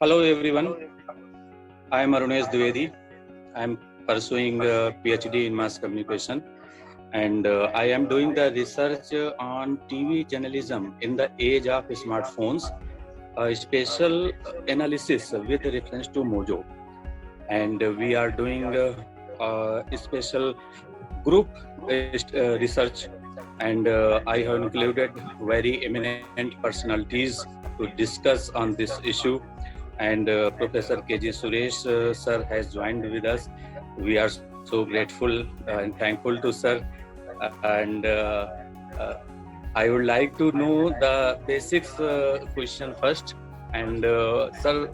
Hello everyone, I am Arunesh Dwivedi. I am pursuing a PhD in mass communication and I am doing the research on TV journalism in the age of smartphones, a special analysis with reference to Mojo. And we are doing a special group research and I have included very eminent personalities to discuss on this issue and Professor KG Suresh sir has joined with us. We are so grateful and thankful to sir. And uh, I would like to know the basics question first. And sir,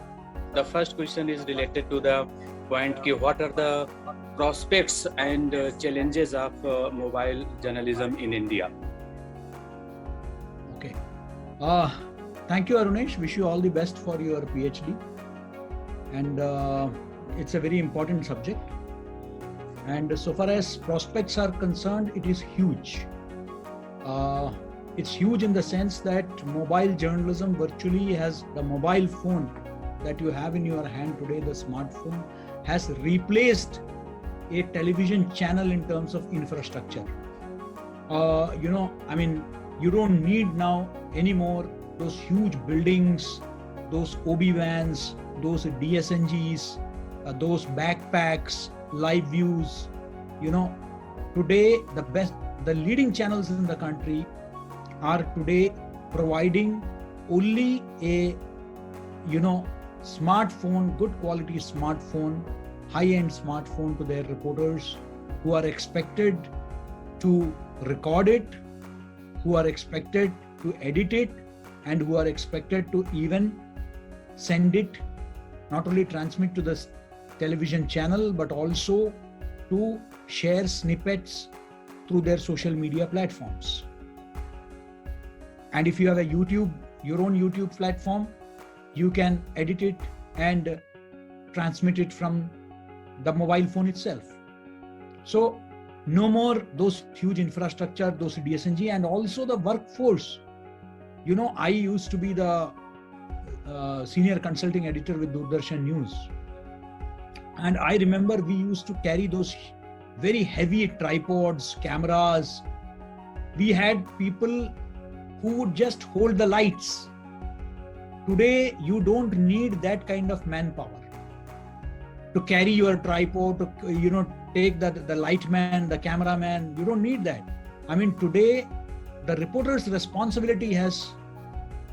the first question is related to the point ki what are the prospects and challenges of mobile journalism in India? Okay. Thank you, Arunesh. Wish you all the best for your PhD. And it's a very important subject. And so far as prospects are concerned, it is huge. It's huge in the sense that mobile journalism virtually has the mobile phone that you have in your hand today, the smartphone, has replaced a television channel in terms of infrastructure. You don't need now anymore those huge buildings, those OB vans, those DSNGs, those backpacks, live views. Today the leading channels in the country are today providing only a smartphone, good quality smartphone, high-end smartphone to their reporters, who are expected to record it, who are expected to edit it, and who are expected to even send it, not only transmit to the television channel, but also to share snippets through their social media platforms. And if you have your own YouTube platform, you can edit it and transmit it from the mobile phone itself. So no more those huge infrastructure, those DSNG, and also the workforce. I used to be the senior consulting editor with Doordarshan News. And I remember we used to carry those very heavy tripods, cameras. We had people who would just hold the lights. Today, you don't need that kind of manpower to carry your tripod, to take the light man, the cameraman. You don't need that. Today, the reporter's responsibility has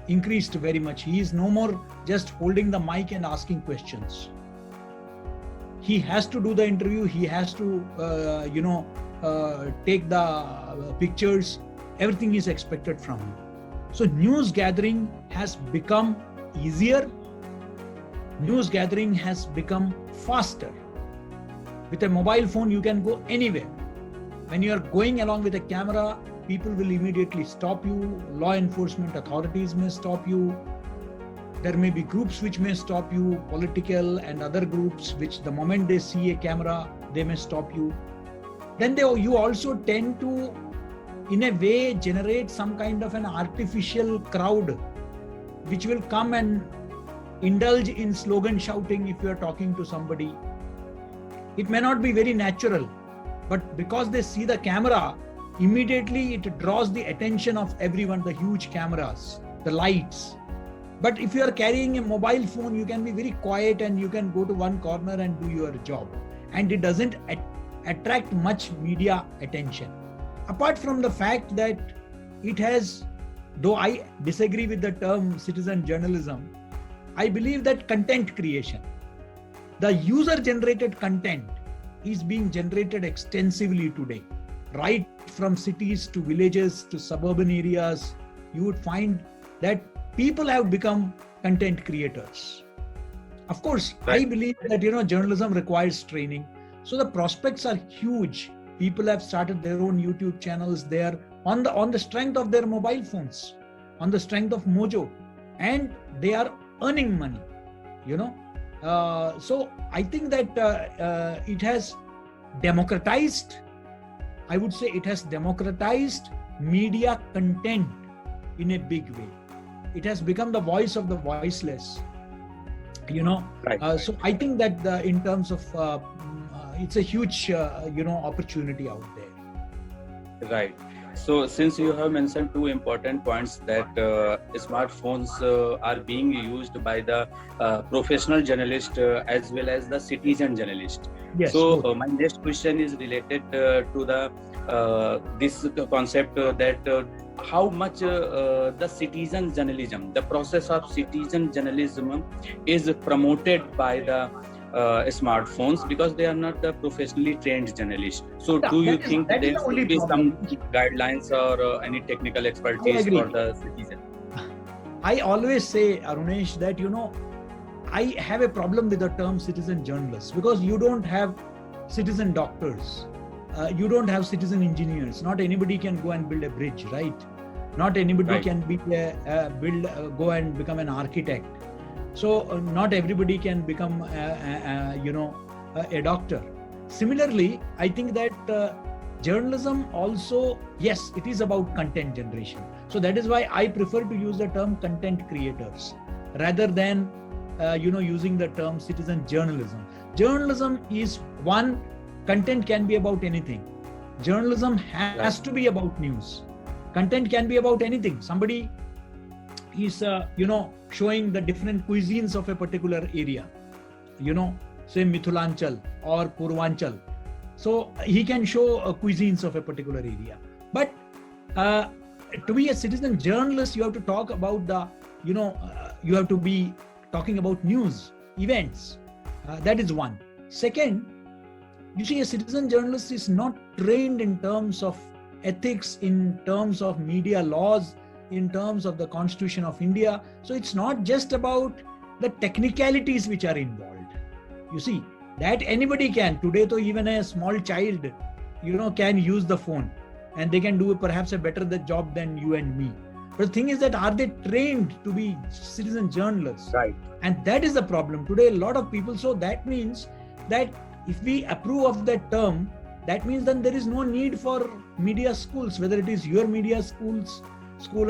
increased very much. He is no more just holding the mic and asking questions. He has to do the interview. He has to, take the pictures. Everything is expected from him. So news gathering has become easier. News gathering has become faster. With a mobile phone, you can go anywhere. When you are going along with a camera, people will immediately stop you. Law enforcement authorities may stop you. There may be groups which may stop you, political and other groups, which the moment they see a camera, they may stop you. Then you also tend to, in a way, generate some kind of an artificial crowd, which will come and indulge in slogan shouting if you are talking to somebody. It may not be very natural, but because they see the camera, immediately it draws the attention of everyone, the huge cameras, the lights. But if you are carrying a mobile phone, you can be very quiet and you can go to one corner and do your job. And it doesn't attract much media attention. Apart from the fact that it has, though I disagree with the term citizen journalism, I believe that content creation, the user-generated content is being generated extensively today. Right from cities to villages to suburban areas, you would find that people have become content creators. Of course, right. I believe that journalism requires training. So the prospects are huge. People have started their own YouTube channels there on the strength of their mobile phones, on the strength of Mojo, and they are earning money. So I think that it has democratized. I would say it has democratized media content in a big way. It has become the voice of the voiceless. you know. Right. So I think that in terms of it's a huge opportunity out there. Right. So, since you have mentioned two important points that smartphones are being used by the professional journalist as well as the citizen journalist. Yes. So, my next question is related to the this concept that how much the citizen journalism, the process of citizen journalism, is promoted by the smartphones, because they are not the professionally trained journalists. So do you think there should be some guidelines or any technical expertise for the citizen? I always say, Arunesh, that I have a problem with the term citizen journalists, because you don't have citizen doctors, you don't have citizen engineers. Not anybody can go and build a bridge, right? Not anybody can be go and become an architect. So not everybody can become a doctor. Similarly, I think that journalism also, yes, it is about content generation. So that is why I prefer to use the term content creators rather than using the term citizen journalism. Journalism is one. Content can be about anything. Journalism has to be about news. Content can be about anything. Somebody is showing the different cuisines of a particular area, say Mithulanchal or Purvanchal. So he can show cuisines of a particular area. But to be a citizen journalist, you have to talk about you have to be talking about news, events. That is one. Second, you see, a citizen journalist is not trained in terms of ethics, in terms of media laws, in terms of the Constitution of India. So it's not just about the technicalities which are involved. You see, that anybody can. Today, though, even a small child, can use the phone, and they can do perhaps a better job than you and me. But the thing is that, are they trained to be citizen journalists? Right. And that is the problem. Today, a lot of people, so that means that if we approve of that term, that means then there is no need for media schools, whether it is your media school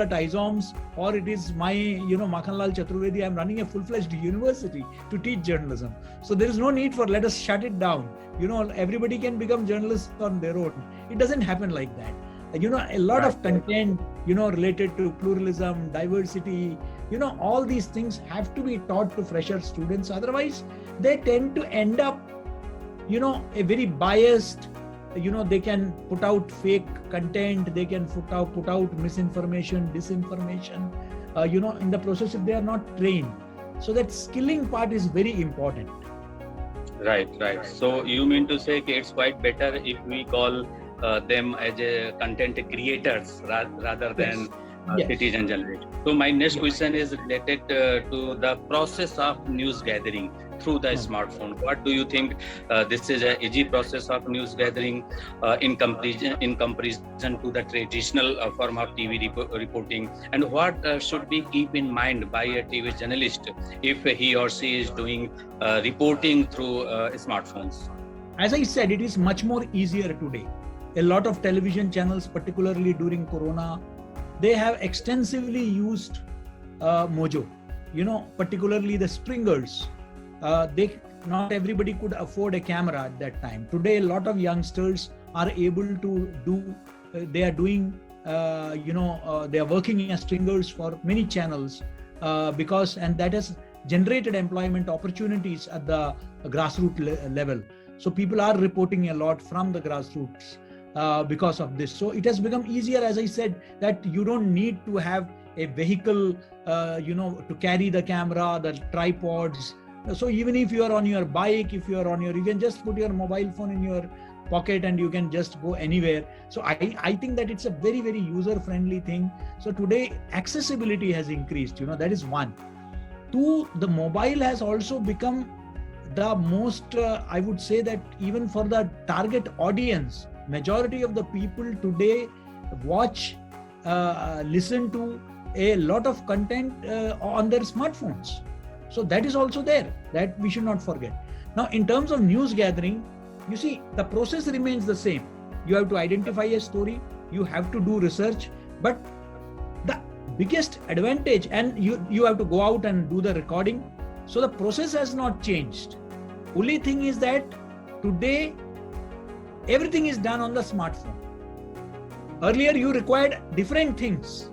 at ISOMS, or it is my, Makhanlal Chaturvedi. I'm running a full-fledged university to teach journalism. So there is no need for, let us shut it down. Everybody can become journalists on their own. It doesn't happen like that. A lot of content, related to pluralism, diversity, all these things have to be taught to fresher students. Otherwise, they tend to end up, a very biased, they can put out fake content, they can put out misinformation, disinformation, in the process if they are not trained. So that skilling part is very important. Right. So you mean to say it's quite better if we call them as a content creators rather than citizen journalists. So my next question is related to the process of news gathering through the smartphone. What do you think? This is an easy process of news gathering in comparison to the traditional form of TV reporting, and what should we keep in mind by a TV journalist if he or she is doing reporting through smartphones? As I said, it is much more easier today. A lot of television channels, particularly during Corona, they have extensively used Mojo, particularly the Springers. Not everybody could afford a camera at that time. Today, a lot of youngsters are able to do, they are doing, they are working as stringers for many channels and that has generated employment opportunities at the grassroots level. So people are reporting a lot from the grassroots because of this. So it has become easier, as I said, that you don't need to have a vehicle, to carry the camera, the tripods. So even if you are on your bike, you can just put your mobile phone in your pocket and you can just go anywhere. So I think that it's a very, very user-friendly thing. So today accessibility has increased, that is one. Two, the mobile has also become the most, I would say that even for the target audience, majority of the people today watch, listen to a lot of content on their smartphones. So that is also there, that we should not forget. Now, in terms of news gathering, you see, the process remains the same. You have to identify a story, you have to do research, but the biggest advantage, and you have to go out and do the recording. So the process has not changed. Only thing is that today everything is done on the smartphone. Earlier you required different things.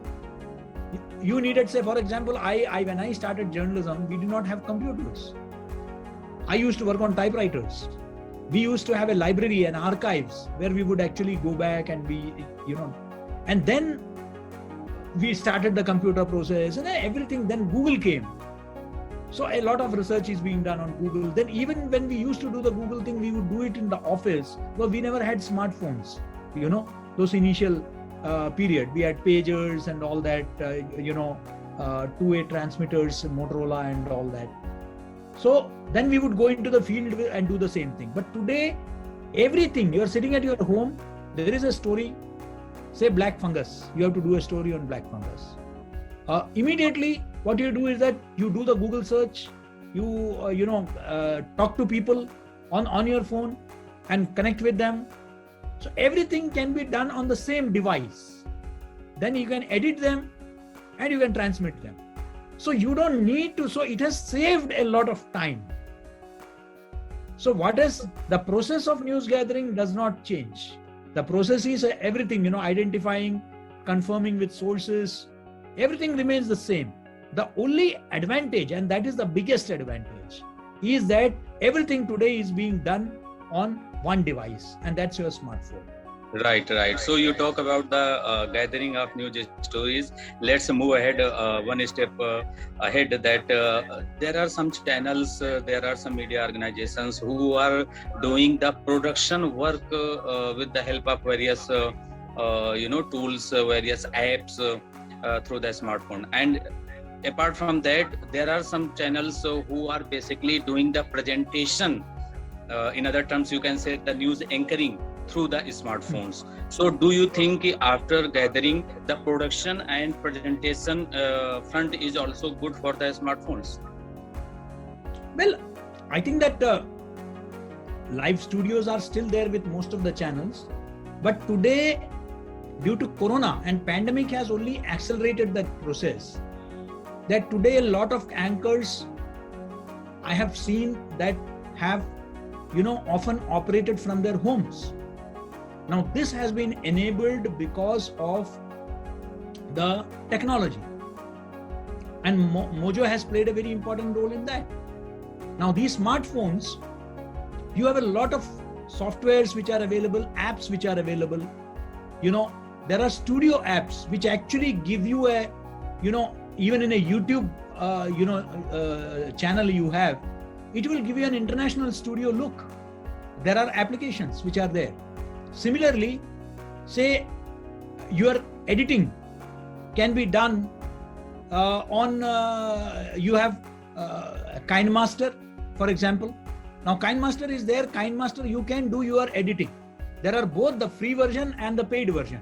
You needed, say for example, when I started journalism, we did not have computers. I used to work on typewriters. We used to have a library and archives where we would actually go back and and then we started the computer process and everything. Then Google came. So a lot of research is being done on Google. Then even when we used to do the Google thing, we would do it in the office. Well, we never had smartphones, those initial period. We had pagers and all that, two-way transmitters, Motorola and all that. So then we would go into the field and do the same thing. But today, everything, you're sitting at your home, there is a story, say black fungus. You have to do a story on black fungus. Immediately, what you do is that you do the Google search, you talk to people on your phone and connect with them. So everything can be done on the same device. Then you can edit them and you can transmit them. So you don't need to, so it has saved a lot of time. So the process of news gathering does not change. The process is everything, identifying, confirming with sources, everything remains the same. The only advantage, and that is the biggest advantage, is that everything today is being done on one device, and that's your smartphone. Right. So you talk about the gathering of news stories. Let's move ahead one step ahead. That there are some channels, there are some media organizations who are doing the production work with the help of various tools, various apps through the smartphone. And apart from that, there are some channels who are basically doing the presentation. In other terms, you can say the news anchoring through the smartphones. So do you think after gathering, the production and presentation front is also good for the smartphones? Well, I think that live studios are still there with most of the channels. But today, due to Corona and pandemic has only accelerated that process. That today a lot of anchors I have seen that have often operated from their homes. Now this has been enabled because of the technology, and Mojo has played a very important role in that. Now these smartphones, you have a lot of softwares which are available, apps which are available. There are studio apps which actually give you a, even in a YouTube channel you have, it will give you an international studio look. There are applications which are there. Similarly, say your editing can be done on, you have KineMaster, for example. Now KineMaster is there. KineMaster, you can do your editing. There are both the free version and the paid version.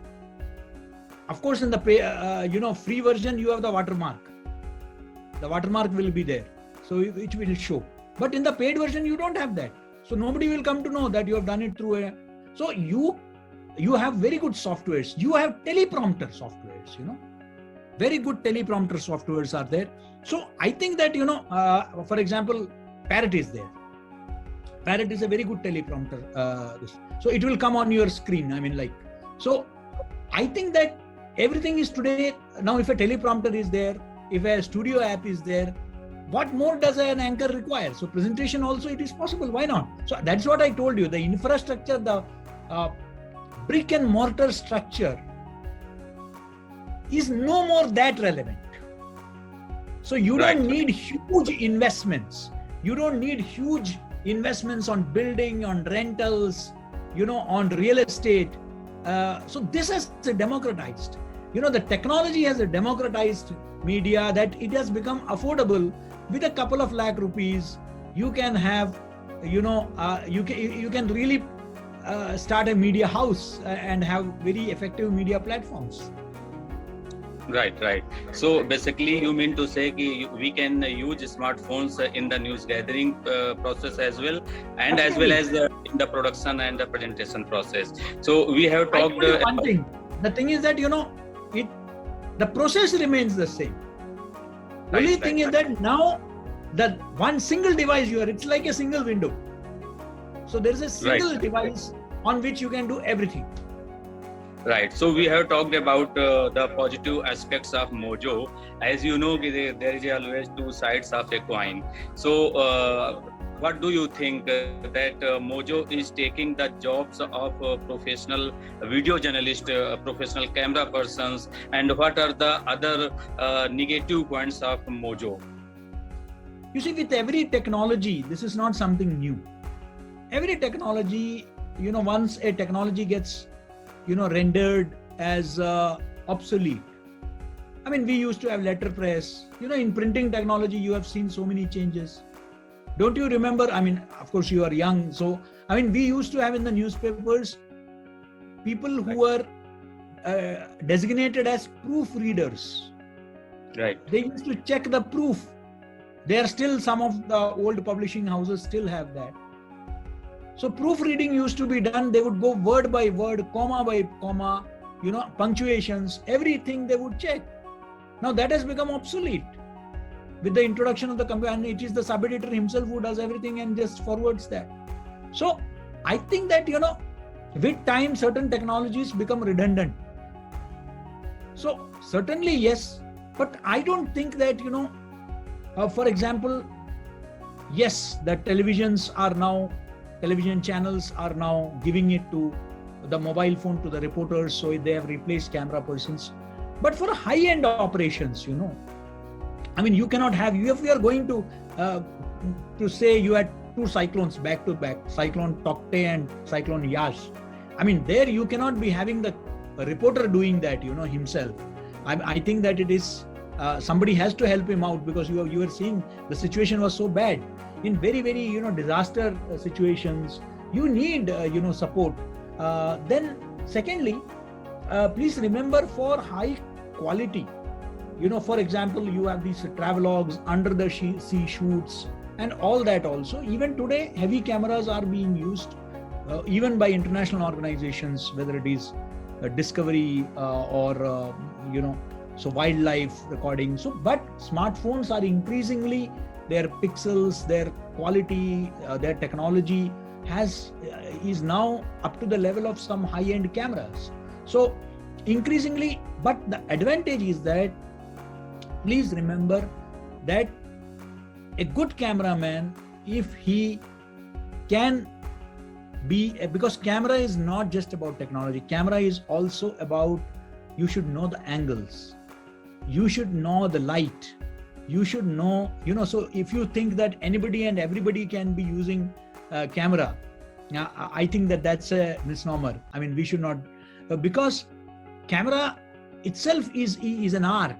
Of course, in the free version, you have the watermark. The watermark will be there, so it will show. But in the paid version, you don't have that. So nobody will come to know that you have done it through a. So you have very good softwares. You have teleprompter softwares. Very good teleprompter softwares are there. So I think that for example, Parrot is there. Parrot is a very good teleprompter. So it will come on your screen. So I think that everything is today, now if a teleprompter is there, if a studio app is there, what more does an anchor require? So presentation also, it is possible. Why not? So that's what I told you. The infrastructure, the brick and mortar structure is no more that relevant. So you don't need huge investments. You don't need huge investments on building, on rentals, on real estate. So this has democratized. The technology has democratized media, that it has become affordable. With a couple of lakh rupees, you can have, you can really start a media house and have very effective media platforms. Right. So basically, you mean to say we can use smartphones in the news gathering process as well, and as well as in the production and the presentation process. So we have talked. One thing. The thing is that the process remains the same. Only thing is that now that one single device it's like a single window. So there is a single device on which you can do everything. Right. So we have talked about the positive aspects of Mojo. As you know, there is always two sides of a coin. So what do you think that Mojo is taking the jobs of professional video journalists, professional camera persons, and what are the other negative points of Mojo? You see, with every technology, this is not something new. Every technology, once a technology gets rendered as obsolete. I mean, we used to have letterpress. In printing technology, you have seen so many changes. Don't you remember? I mean, of course, you are young. So, I mean, we used to have in the newspapers people who were designated as proofreaders. Right. They used to check the proof. There are still some of the old publishing houses still have that. So proofreading used to be done. They would go word by word, comma by comma, punctuations, everything they would check. Now that has become obsolete with the introduction of the computer, and it is the sub-editor himself who does everything and just forwards that. So I think that, with time, certain technologies become redundant. So certainly, yes, but I don't think that, for example, yes, the television channels are now giving it to the mobile phone to the reporters, so they have replaced camera persons. But for high-end operations, I mean, you cannot have, if you are going to say you had two cyclones back to back, Cyclone Tauktae and Cyclone Yaas. I mean, there you cannot be having the reporter doing that, himself. I think that it is, somebody has to help him out, because you were seeing the situation was so bad. In very, very, disaster situations, you need, support. Then secondly, please remember, for high quality, for example, you have these travelogues, under the sea shoots, and all that also. Even today, heavy cameras are being used, even by international organizations, whether it is Discovery or, so wildlife recording. So, but smartphones are increasingly, their pixels, their quality, their technology is now up to the level of some high-end cameras. So increasingly, but the advantage is that, please remember that a good cameraman, if he can be, because camera is not just about technology, camera is also about, you should know the angles, you should know the light, you should know, so if you think that anybody and everybody can be using camera, I think that that's a misnomer. I mean, we should not, because camera itself is an art,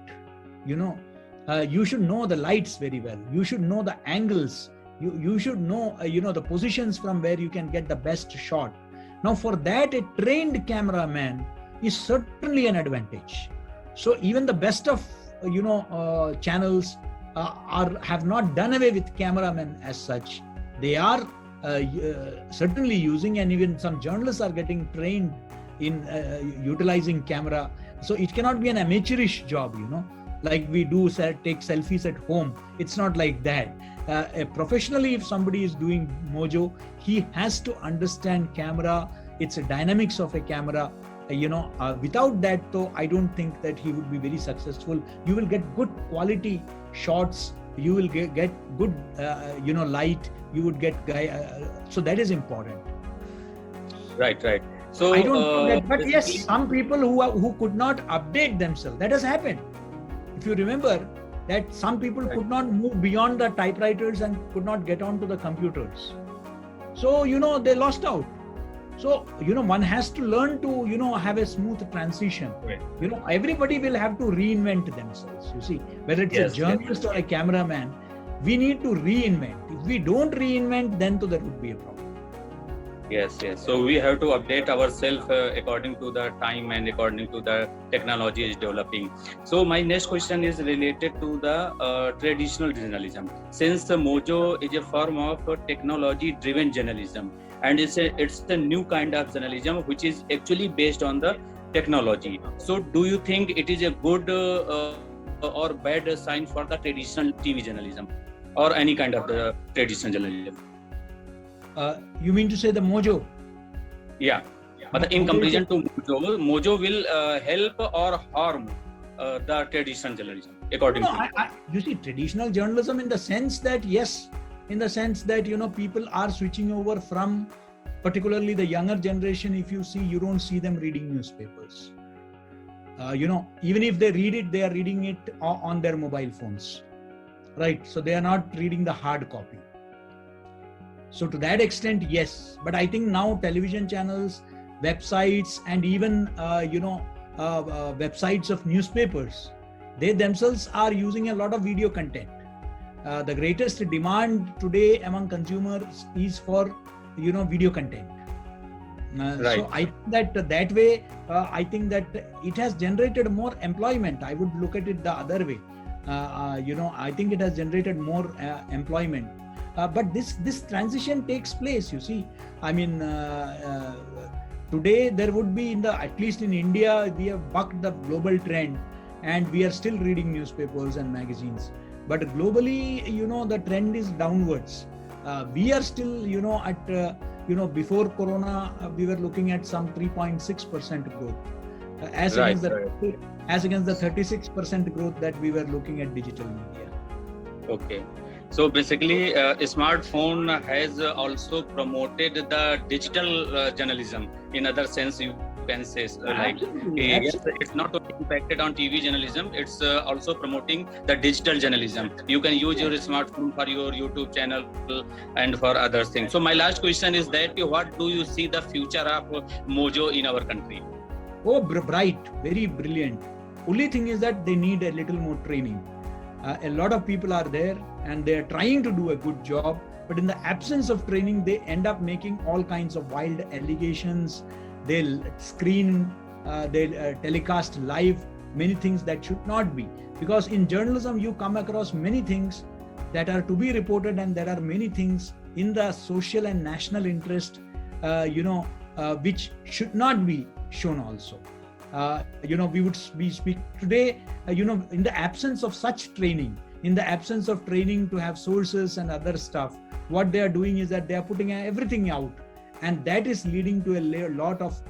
you should know the lights very well, you should know the angles, you should know, the positions from where you can get the best shot. Now for that, a trained cameraman is certainly an advantage. So even the best of, channels have not done away with cameramen as such. They are certainly using, and even some journalists are getting trained in utilizing camera. So it cannot be an amateurish job, like we do take selfies at home. It's not like that. Professionally, if somebody is doing Mojo, he has to understand camera, its dynamics of a camera. Without that, though, I don't think that he would be very successful. You will get good quality shots, you will get good, light, you would get so that is important. Right. So I don't think that, but yes, some people who could not update themselves, that has happened. If you remember that some people could not move beyond the typewriters and could not get onto the computers. So, they lost out. So, one has to learn to, have a smooth transition. Right. Everybody will have to reinvent themselves. You see, whether it's a journalist or a cameraman, we need to reinvent. If we don't reinvent, then there would be a problem. Yes. So we have to update ourselves according to the time and according to the technology is developing. So my next question is related to the traditional journalism. Since the Mojo is a form of technology-driven journalism, and it's a new kind of journalism which is actually based on the technology. So do you think it is a good or bad sign for the traditional TV journalism? or any kind of the traditional journalism? You mean to say the Mojo? Yeah. But in comparison to Mojo will help or harm the traditional journalism, according to you? You see, traditional journalism in the sense that, yes, in the sense that, people are switching over from, particularly the younger generation. If you see, you don't see them reading newspapers. Even if they read it, they are reading it on their mobile phones, right? So they are not reading the hard copy. So to that extent, yes. But I think now television channels, websites, and even websites of newspapers, they themselves are using a lot of video content. The greatest demand today among consumers is for video content. Right. So I think that way, I think that it has generated more employment. I would look at it the other way. I think it has generated more employment. But this transition takes place, you see. I mean, today there would be, at least in India, we have bucked the global trend and we are still reading newspapers and magazines. But globally, the trend is downwards. We are still, at, before Corona, we were looking at some 3.6% growth. As against the 36% growth that we were looking at digital media. Okay. So basically, smartphone has also promoted the digital journalism. In other sense, you can say, Absolutely. yes, it's not only impacted on TV journalism, it's also promoting the digital journalism. You can use your smartphone for your YouTube channel and for other things. So my last question is that, what do you see the future of Mojo in our country? Oh, bright, very brilliant. Only thing is that they need a little more training. A lot of people are there and they are trying to do a good job, but in the absence of training, they end up making all kinds of wild allegations. They'll screen, they'll telecast live many things that should not be. Because in journalism, you come across many things that are to be reported, and there are many things in the social and national interest, which should not be shown also. We speak today, in the absence of such training, in the absence of training to have sources and other stuff, what they are doing is that they are putting everything out, and that is leading to a lot of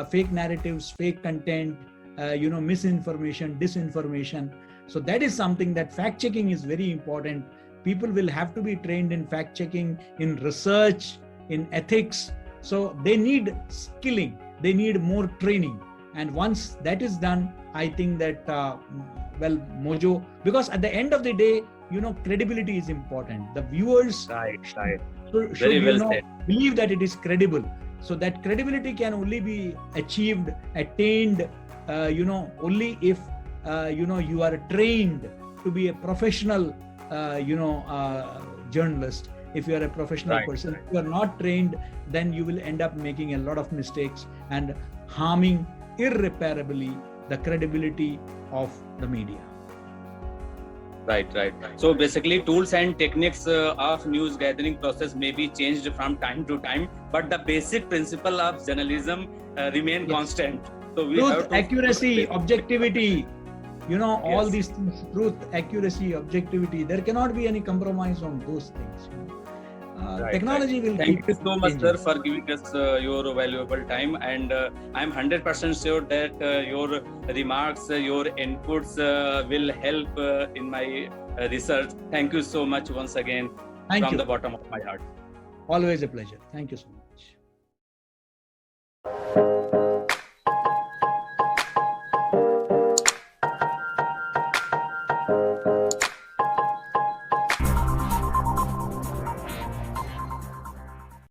fake narratives, fake content, misinformation, disinformation. So that is something that fact checking is very important. People will have to be trained in fact checking, in research, in ethics. So they need skilling, they need more training. And once that is done, I think that, Mojo, because at the end of the day, credibility is important. The viewers should believe that it is credible. So that credibility can only be attained, only if, you are trained to be a professional, journalist. If you are a professional person, if you are not trained, then you will end up making a lot of mistakes and harming irreparably the credibility of the media. Right. So basically, tools and techniques of news gathering process may be changed from time to time, but the basic principle of journalism remain constant. So we truth, have to accuracy, objectivity, all these things, truth, accuracy, objectivity, there cannot be any compromise on those things. Technology will Thank you so much, sir, for giving us your valuable time, and I'm 100% sure that your remarks, your inputs will help in my research. Thank you so much once again from the bottom of my heart. Always a pleasure. Thank you so much.